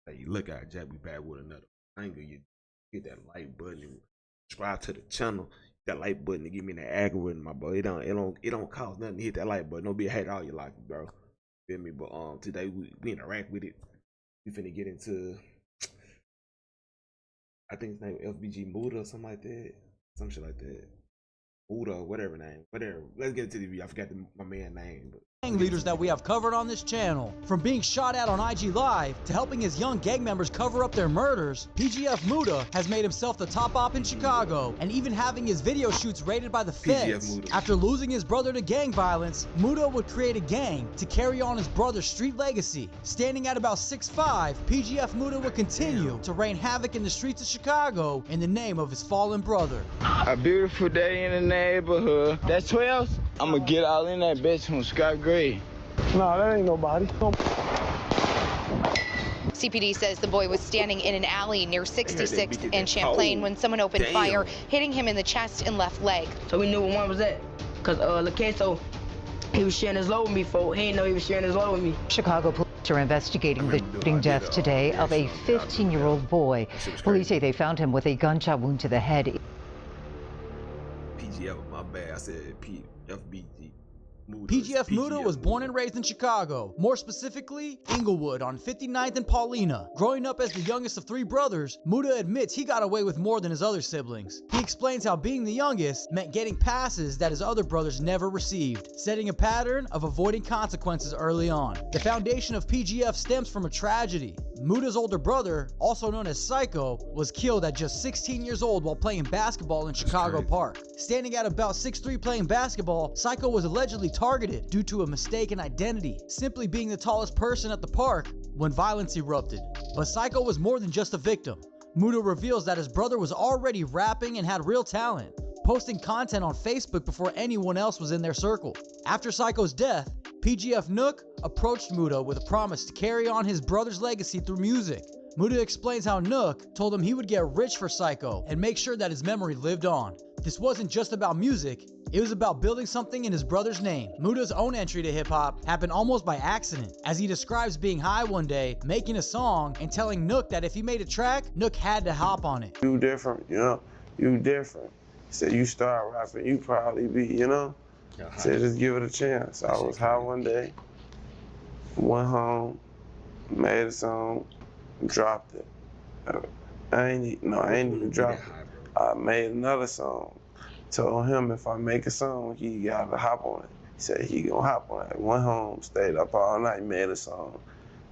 Hey, look out, Jack, be back with another banger. You hit that like button and subscribe to the channel. That like button to give me that algorithm, my boy. It don't cost nothing to hit that like button. Don't be a hater all your life, bro. Feel me? But today we interact with it. We finna get into, I think his name FBG Muda or something like that. Some shit like that. Muda, whatever name. Whatever. Let's get into the video. I forgot my man's name, but gang leaders that we have covered on this channel. From being shot at on IG Live to helping his young gang members cover up their murders, PGF Muda has made himself the top op in Chicago and even having his video shoots raided by the feds. After losing his brother to gang violence, Muda would create a gang to carry on his brother's street legacy. Standing at about 6'5", PGF Muda would continue to rain havoc in the streets of Chicago in the name of his fallen brother. A beautiful day in the neighborhood. That's 12? I'ma get all in that bitch from Scott Gray. No, that ain't nobody. CPD says the boy was standing in an alley near 66th and Champlain when someone opened fire, hitting him in the chest and left leg. So we knew what one was at, because LaCaso, he was sharing his load with me, folks. He didn't know he was sharing his load with me. Chicago police are investigating the shooting death today of a 15-year-old boy. Police say they found him with a gunshot wound to the head. PGF, my bad. I said FBG. PGF Muda was born and raised in Chicago, more specifically, Inglewood on 59th and Paulina. Growing up as the youngest of 3 brothers, Muda admits he got away with more than his other siblings. He explains how being the youngest meant getting passes that his other brothers never received, setting a pattern of avoiding consequences early on. The foundation of PGF stems from a tragedy. Muda's older brother, also known as Psycho, was killed at just 16 years old while playing basketball in Chicago Park. Standing at about 6'3" playing basketball, Psycho was allegedly targeted due to a mistaken identity, simply being the tallest person at the park when violence erupted. But Psycho was more than just a victim. Muda reveals that his brother was already rapping and had real talent, posting content on Facebook before anyone else was in their circle. After Psycho's death, PGF Nook approached Muda with a promise to carry on his brother's legacy through music. Muda explains how Nook told him he would get rich for Psycho and make sure that his memory lived on. This wasn't just about music, it was about building something in his brother's name. Muda's own entry to hip-hop happened almost by accident, as he describes being high one day, making a song, and telling Nook that if he made a track, Nook had to hop on it. You different, you know? You different. He said, you start rapping, you probably be, you know? He said, just give it a chance. I was high one day, went home, made a song, dropped it. I ain't even dropped it. I made another song. Told him if I make a song, he gotta hop on it. He said he gonna hop on it. Went home, stayed up all night, made a song.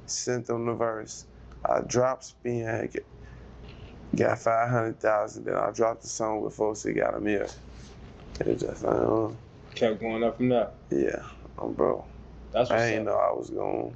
Sent him the verse. I dropped Spin, got 500,000. Then I dropped the song with folks that got $1 million. It just, I don't know. Kept going up from there. Yeah, bro. That's what's I ain't know I was gonna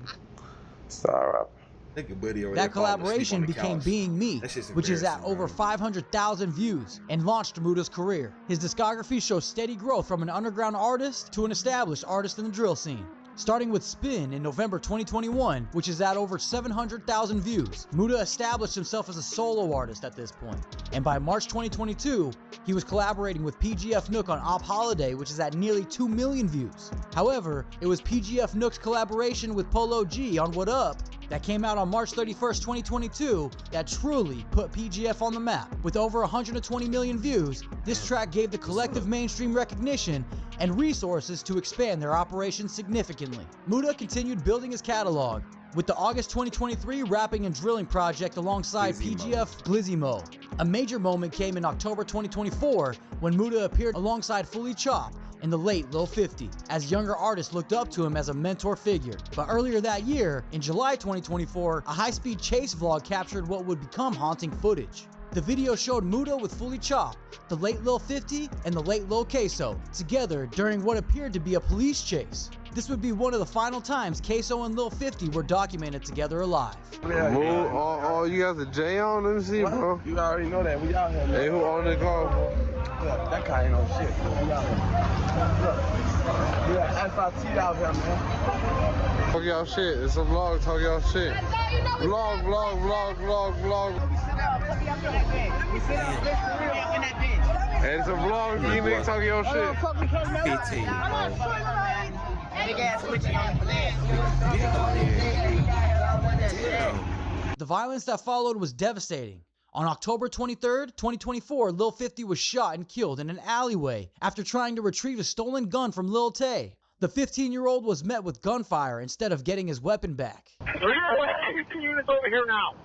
start rapping. That collaboration became Being Me, which is at over 500,000 views and launched Muda's career. His discography shows steady growth from an underground artist to an established artist in the drill scene. Starting with Spin in November 2021, which is at over 700,000 views, Muda established himself as a solo artist at this point. And by March 2022, he was collaborating with PGF Nook on Op Holiday, which is at nearly 2 million views. However, it was PGF Nook's collaboration with Polo G on What Up that came out on March 31st, 2022 that truly put PGF on the map. With over 120 million views, this track gave the collective mainstream recognition and resources to expand their operations significantly. Muda continued building his catalog with the August 2023 rapping and drilling project alongside PGF Blizzimo. A major moment came in October 2024 when Muda appeared alongside Fully Chop in the late Lil 50, as younger artists looked up to him as a mentor figure. But earlier that year, in July 2024, a high-speed chase vlog captured what would become haunting footage. The video showed Muda with Fully Chop, the late Lil 50, and the late Lil Queso together during what appeared to be a police chase. This would be one of the final times Queso and Lil 50 were documented together alive. Oh, you got the J on? Let me see, bro. You already know that. We out here, man. Hey, who on the car? Look, that car ain't on shit. We out here. Look, we got SIT out here, man. Talk y'all shit. It's a vlog. Talk y'all shit. Vlog. Hey, it's a vlog. You niggas talk your shit. 15. Big ass switching on the The violence that followed was devastating. On October 23rd, 2024, Lil 50 was shot and killed in an alleyway after trying to retrieve a stolen gun from Lil Tay. The 15-year-old was met with gunfire instead of getting his weapon back. Units over here now.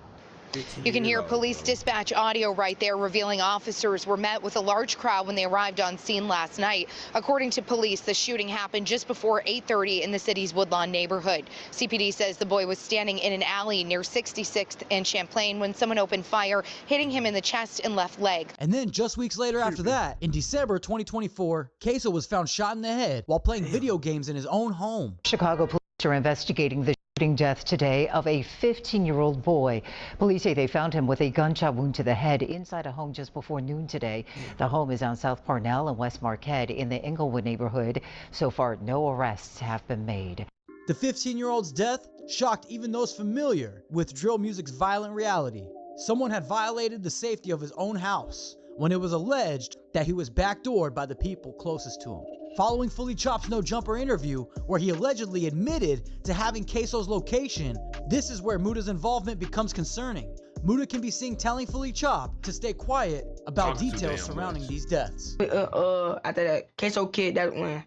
You can hear police dispatch audio right there revealing officers were met with a large crowd when they arrived on scene last night. According to police, the shooting happened just before 8:30 in the city's Woodlawn neighborhood. CPD says the boy was standing in an alley near 66th and Champlain when someone opened fire, hitting him in the chest and left leg. And then just weeks later after that, in December 2024, Queso was found shot in the head while playing video games in his own home. Chicago police are investigating the shooting death today of a 15-year-old boy. Police say they found him with a gunshot wound to the head inside a home just before noon today. The home is on South Parnell and West Marquette in the Inglewood neighborhood. So far, no arrests have been made. The 15-year-old's death shocked even those familiar with drill music's violent reality. Someone had violated the safety of his own house when it was alleged that he was backdoored by the people closest to him. Following Fully Chop's No Jumper interview, where he allegedly admitted to having Queso's location, this is where Muda's involvement becomes concerning. Muda can be seen telling Fully Chop to stay quiet about details surrounding these deaths. After that Queso kid, that when,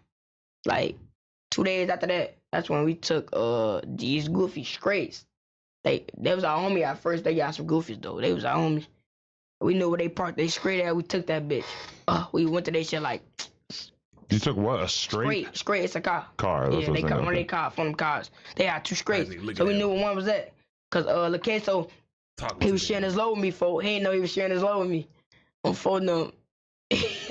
like, 2 days after that, that's when we took these goofy straights. They was our homie at first. They got some goofies though. They was our homies. We knew where they parked they straight at. We took that bitch. We went to their shit like. You took what? A straight? Straight. It's a car. Yeah, they got one of their cars, from them cars. They had two straights. So we knew where one was at. Cause Le Queso, he was sharing his load with me, folks. He didn't know he was sharing his load with me. On phone them. That's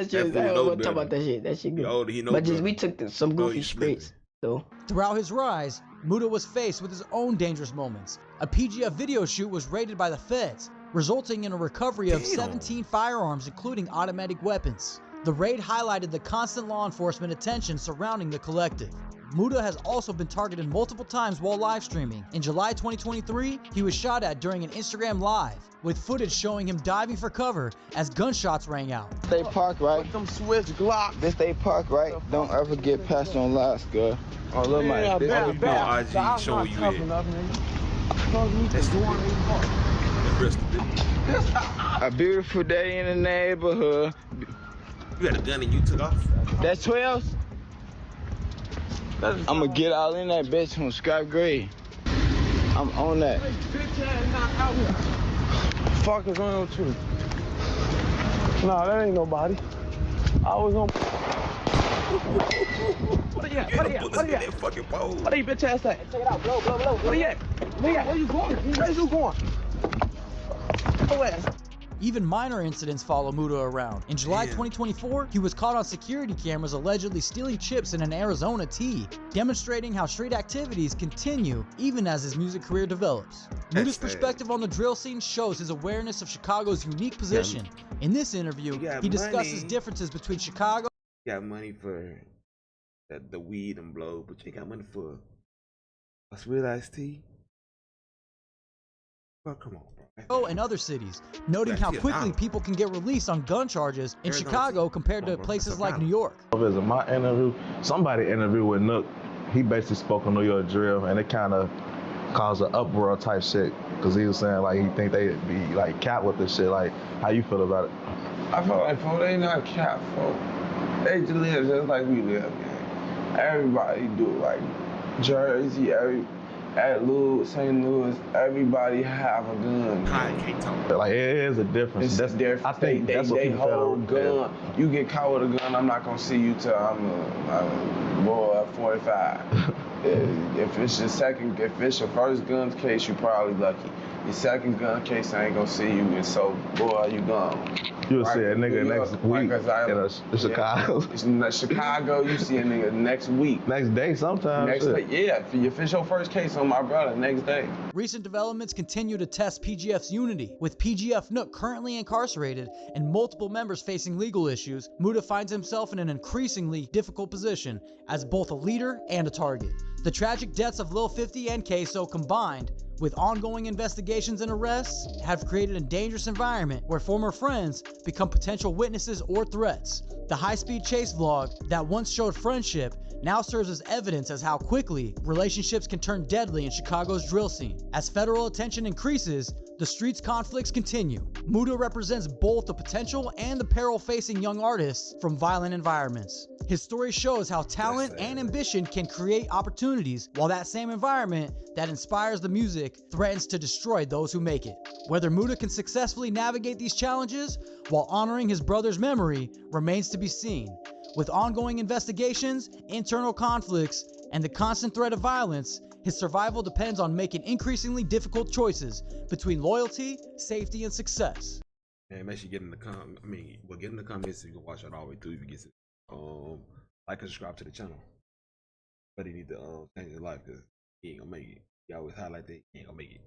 just, I don't want to talk about that shit. That shit good. But just we took some goofy straights. So. Throughout his rise, Muda was faced with his own dangerous moments. A PGF video shoot was raided by the feds, resulting in a recovery of 17 firearms, including automatic weapons. The raid highlighted the constant law enforcement attention surrounding the collective. Muda has also been targeted multiple times while live streaming. In July 2023, he was shot at during an Instagram live, with footage showing him diving for cover as gunshots rang out. They park right. Them Swiss Glock. This they park right. Don't ever get past on last, girl. Oh, look, man. This is my IG showing you it. A beautiful day in the neighborhood. You had a gun and you took off? That's 12? I'ma get all in that bitch from scrap grade. I'm on that. Fuck is wrong with you? Nah, that ain't nobody. I was on. What are you at? What are you at? What are you at? What are you bitch ass at? Check it out, blow. What are you at? Where you going? Where's you going? Go ahead. Even minor incidents follow Muda around. In July 2024, he was caught on security cameras allegedly stealing chips in an Arizona tea, demonstrating how street activities continue even as his music career develops. Muda's perspective on the drill scene shows his awareness of Chicago's unique position. In this interview, he discusses differences between Chicago. You got money for the weed and blow, but you got money for what's real iced tea? Oh, come on, bro. And other cities, noting how quickly people can get released on gun charges in Chicago compared to places like New York. In my interview, somebody interviewed with Nook. He basically spoke on New York drill, and it kind of caused an uproar type shit, because he was saying like he think they be like cap with this shit. Like, how you feel about it? I feel like, folk, they not cap, folk. They just live just like we live, man. Everybody do it, like Jersey, St. Louis, everybody have a gun. Like, it is a difference. It's different. I think that's what people hold gun. Yeah. You get caught with a gun, I'm not gonna see you till I'm a boy 45. If it's your first gun case, you probably lucky. Your second gun case, I ain't gonna see you, and so boy, you gone. You'll see a nigga next week in Chicago. In Chicago, you see a nigga next week. Next day sometimes. Next day, yeah. If it's your first case on my brother, next day. Recent developments continue to test PGF's unity. With PGF Nook currently incarcerated and multiple members facing legal issues, Muda finds himself in an increasingly difficult position as both a leader and a target. The tragic deaths of Lil 50 and Queso combined with ongoing investigations and arrests have created a dangerous environment where former friends become potential witnesses or threats. The high-speed chase vlog that once showed friendship now serves as evidence as how quickly relationships can turn deadly in Chicago's drill scene. As federal attention increases, the streets' conflicts continue. Muda represents both the potential and the peril facing young artists from violent environments. His story shows how talent and ambition can create opportunities, while that same environment that inspires the music threatens to destroy those who make it. Whether Muda can successfully navigate these challenges while honoring his brother's memory remains to be seen. With ongoing investigations, internal conflicts, and the constant threat of violence, his survival depends on making increasingly difficult choices between loyalty, safety, and success. Man, make sure you get in the get in the comments so you can watch it all the way through if you get to like and subscribe to the channel. But he need to change his life because he ain't gonna make it. He always highlight that he ain't gonna make it.